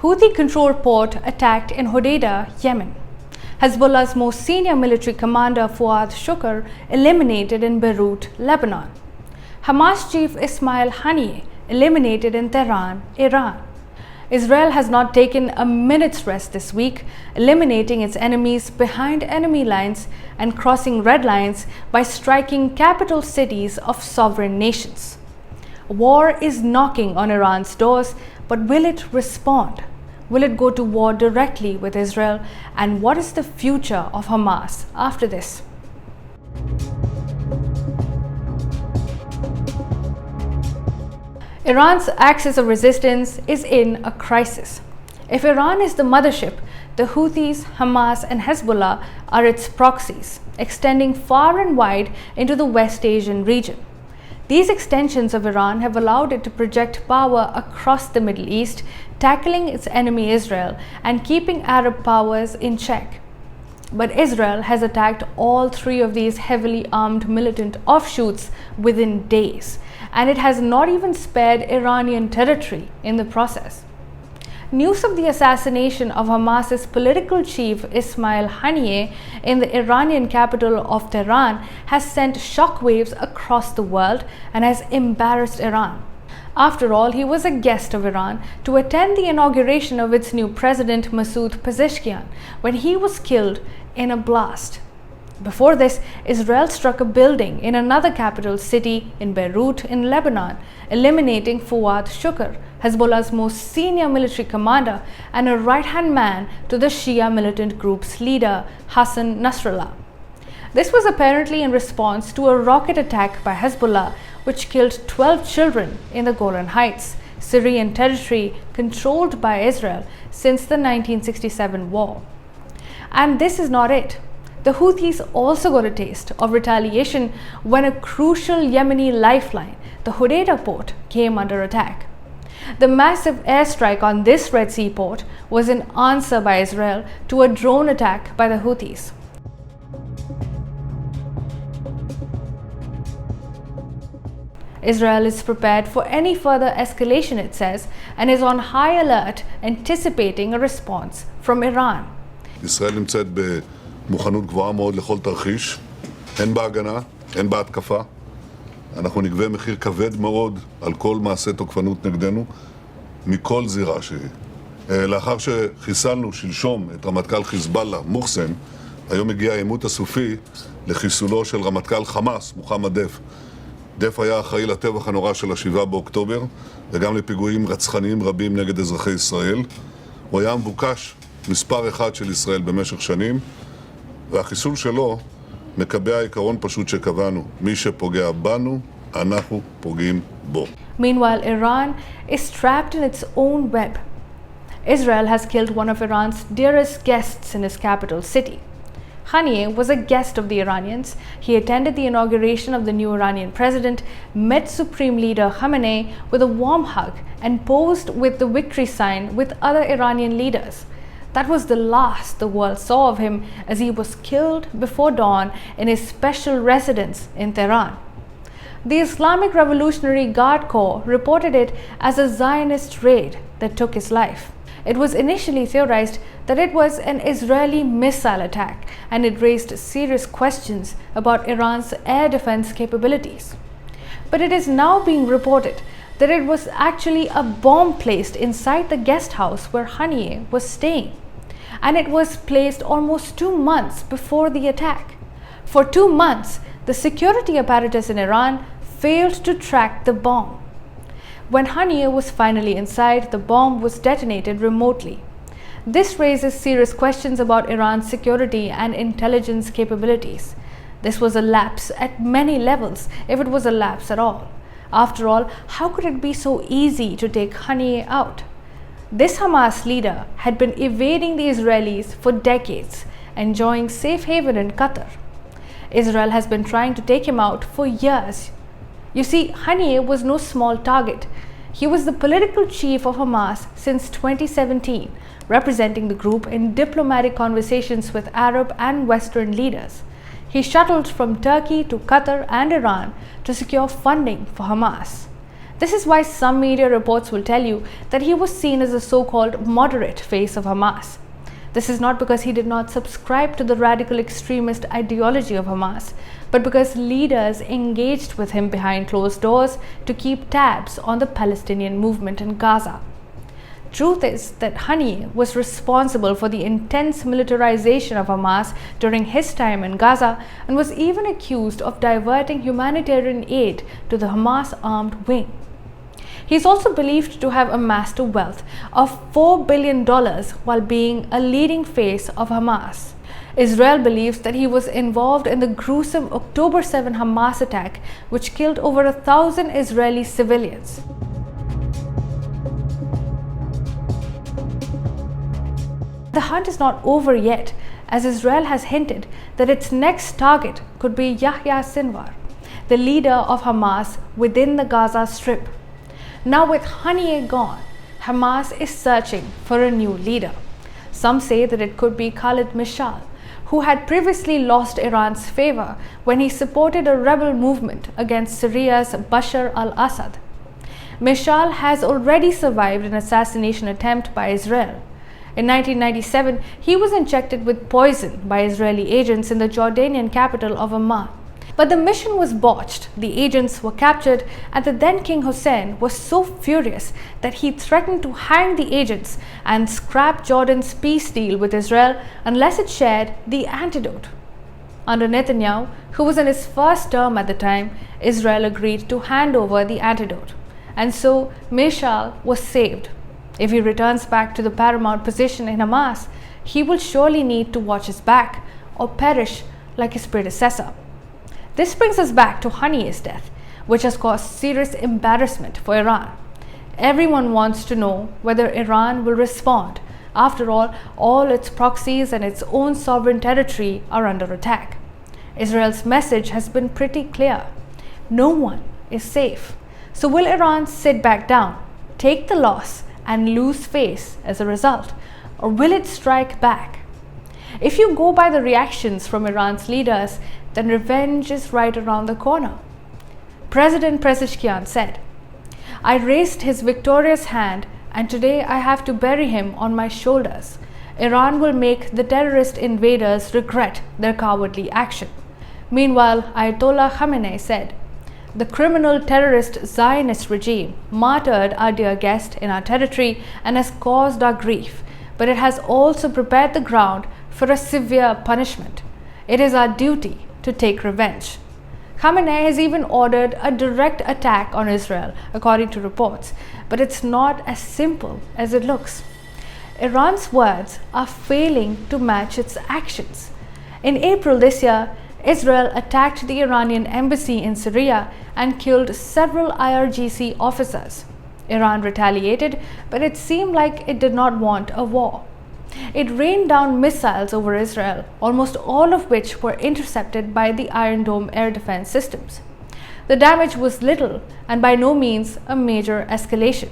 Houthi-controlled port attacked in Hodeidah, Yemen. Hezbollah's most senior military commander Fuad Shukr eliminated in Beirut, Lebanon. Hamas chief Ismail Haniyeh eliminated in Tehran, Iran. Israel has not taken a minute's rest this week, eliminating its enemies behind enemy lines and crossing red lines by striking capital cities of sovereign nations. War is knocking on Iran's doors, but will it respond? Will it go to war directly with Israel? And what is the future of Hamas after this? Iran's axis of resistance is in a crisis. If Iran is the mothership, the Houthis, Hamas and Hezbollah are its proxies, extending far and wide into the West Asian region. These extensions of Iran have allowed it to project power across the Middle East, tackling its enemy Israel and keeping Arab powers in check. But Israel has attacked all three of these heavily armed militant offshoots within days, and it has not even spared Iranian territory in the process. News of the assassination of Hamas's political chief Ismail Haniyeh in the Iranian capital of Tehran has sent shockwaves across the world and has embarrassed Iran. After all, he was a guest of Iran to attend the inauguration of its new president Masoud Pezeshkian when he was killed in a blast. Before this, Israel struck a building in another capital city in Beirut in Lebanon, eliminating Fuad Shukr, Hezbollah's most senior military commander and a right-hand man to the Shia militant group's leader, Hassan Nasrallah. This was apparently in response to a rocket attack by Hezbollah, which killed 12 children in the Golan Heights, Syrian territory controlled by Israel since the 1967 war. And this is not it. The Houthis also got a taste of retaliation when a crucial Yemeni lifeline, the Hodeidah port, came under attack. The massive airstrike on this Red Sea port was an answer by Israel to a drone attack by the Houthis. Israel is prepared for any further escalation, it says, and is on high alert, anticipating a response from Iran. ישראל נמצאת במוכנות גבוהה מאוד לכל תרחיש, הן בהגנה, הן בהתקפה. אנחנו נגבה מחיר כבד מאוד על כל מעשה תוקפנות נגדנו, מכל זירה שהיא. לאחר שחיסלנו שלשום את רמטכ"ל חיזבאללה, מוחסן, היום הגיע העימות הסופי לחיסולו של רמטכ"ל חמאס, מוחמד דף. דף היה אחראי לטבח הנורא של ה-7 באוקטובר, וגם לפיגועים רצחניים רבים נגד אזרחי ישראל. הוא היה מבוקש מספר אחד של ישראל במשך שנים, והחיסול שלו מקבע עיקרון פשוט שקבענו. מי שפוגע בנו, אנחנו פוגעים בו. Meanwhile, Iran is trapped in its own web. Israel has killed one of Iran's dearest guests in his capital city. Haniyeh was a guest of the Iranians. He attended the inauguration of the new Iranian president, met Supreme Leader Khamenei with a warm hug, and posed with the victory sign with other Iranian leaders. That was the last the world saw of him as he was killed before dawn in his special residence in Tehran. The Islamic Revolutionary Guard Corps reported it as a Zionist raid that took his life. It was initially theorized that it was an Israeli missile attack, and it raised serious questions about Iran's air defense capabilities. But it is now being reported that it was actually a bomb placed inside the guest house where Haniyeh was staying, and it was placed almost 2 months before the attack. For 2 months, the security apparatus in Iran failed to track the bomb. When Haniyeh was finally inside, the bomb was detonated remotely. This raises serious questions about Iran's security and intelligence capabilities. This was a lapse at many levels, if it was a lapse at all. After all, how could it be so easy to take Haniyeh out? This Hamas leader had been evading the Israelis for decades, enjoying safe haven in Qatar. Israel has been trying to take him out for years. You see, Haniyeh was no small target. He was the political chief of Hamas since 2017, representing the group in diplomatic conversations with Arab and Western leaders. He shuttled from Turkey to Qatar and Iran to secure funding for Hamas. This is why some media reports will tell you that he was seen as a so-called moderate face of Hamas. This is not because he did not subscribe to the radical extremist ideology of Hamas, but because leaders engaged with him behind closed doors to keep tabs on the Palestinian movement in Gaza. Truth is that Haniyeh was responsible for the intense militarization of Hamas during his time in Gaza and was even accused of diverting humanitarian aid to the Hamas armed wing. He is also believed to have amassed a wealth of $4 billion while being a leading face of Hamas. Israel believes that he was involved in the gruesome October 7 Hamas attack, which killed over 1,000 Israeli civilians. The hunt is not over yet, as Israel has hinted that its next target could be Yahya Sinwar, the leader of Hamas within the Gaza Strip. Now with Haniyeh gone, Hamas is searching for a new leader. Some say that it could be Khalid Mishal, who had previously lost Iran's favor when he supported a rebel movement against Syria's Bashar al-Assad. Mishal has already survived an assassination attempt by Israel. In 1997, he was injected with poison by Israeli agents in the Jordanian capital of Amman. But the mission was botched, the agents were captured, and the then King Hussein was so furious that he threatened to hang the agents and scrap Jordan's peace deal with Israel unless it shared the antidote. Under Netanyahu, who was in his first term at the time, Israel agreed to hand over the antidote. And so Mishal was saved. If he returns back to the paramount position in Hamas, he will surely need to watch his back or perish like his predecessor. This brings us back to Haniyeh's death, which has caused serious embarrassment for Iran. Everyone wants to know whether Iran will respond. After all its proxies and its own sovereign territory are under attack. Israel's message has been pretty clear. No one is safe. So will Iran sit back down, take the loss, and lose face as a result? Or will it strike back? If you go by the reactions from Iran's leaders, then revenge is right around the corner. President Pezeshkian said, "I raised his victorious hand and today I have to bury him on my shoulders. Iran will make the terrorist invaders regret their cowardly action." Meanwhile, Ayatollah Khamenei said, "The criminal terrorist Zionist regime martyred our dear guest in our territory and has caused our grief, but it has also prepared the ground for a severe punishment. It is our duty to take revenge." Khamenei has even ordered a direct attack on Israel, according to reports, but it's not as simple as it looks. Iran's words are failing to match its actions. In April this year, Israel attacked the Iranian embassy in Syria and killed several IRGC officers. Iran retaliated, but it seemed like it did not want a war. It rained down missiles over Israel, almost all of which were intercepted by the Iron Dome air defense systems. The damage was little and by no means a major escalation.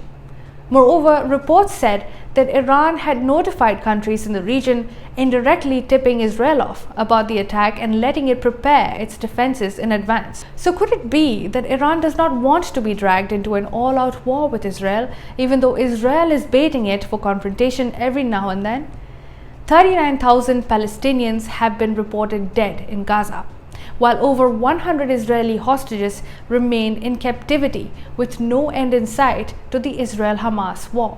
Moreover, reports said that Iran had notified countries in the region, indirectly tipping Israel off about the attack and letting it prepare its defenses in advance. So could it be that Iran does not want to be dragged into an all-out war with Israel, even though Israel is baiting it for confrontation every now and then? 39,000 Palestinians have been reported dead in Gaza, while over 100 Israeli hostages remain in captivity with no end in sight to the Israel-Hamas war.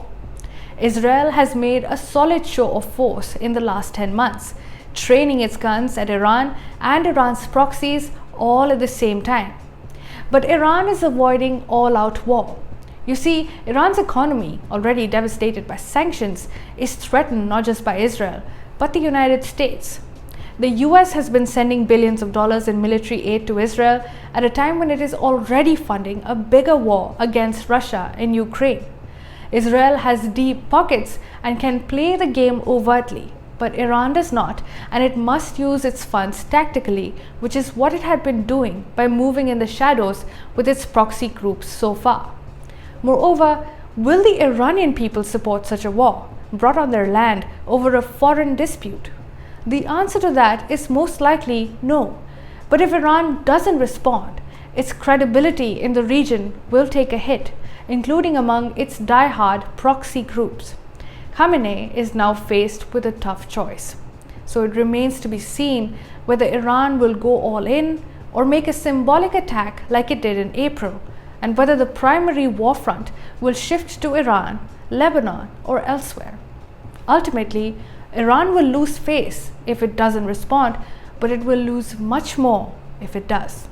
Israel has made a solid show of force in the last 10 months, training its guns at Iran and Iran's proxies all at the same time. But Iran is avoiding all-out war. You see, Iran's economy, already devastated by sanctions, is threatened not just by Israel, but the United States. The US has been sending billions of dollars in military aid to Israel at a time when it is already funding a bigger war against Russia in Ukraine. Israel has deep pockets and can play the game overtly, but Iran does not, and it must use its funds tactically, which is what it had been doing by moving in the shadows with its proxy groups so far. Moreover, will the Iranian people support such a war, brought on their land over a foreign dispute? The answer to that is most likely no. But if Iran doesn't respond, its credibility in the region will take a hit, including among its die-hard proxy groups. Khamenei is now faced with a tough choice. So it remains to be seen whether Iran will go all in or make a symbolic attack like it did in April, and whether the primary war front will shift to Iran, Lebanon, or elsewhere. Ultimately, Iran will lose face if it doesn't respond, but it will lose much more if it does.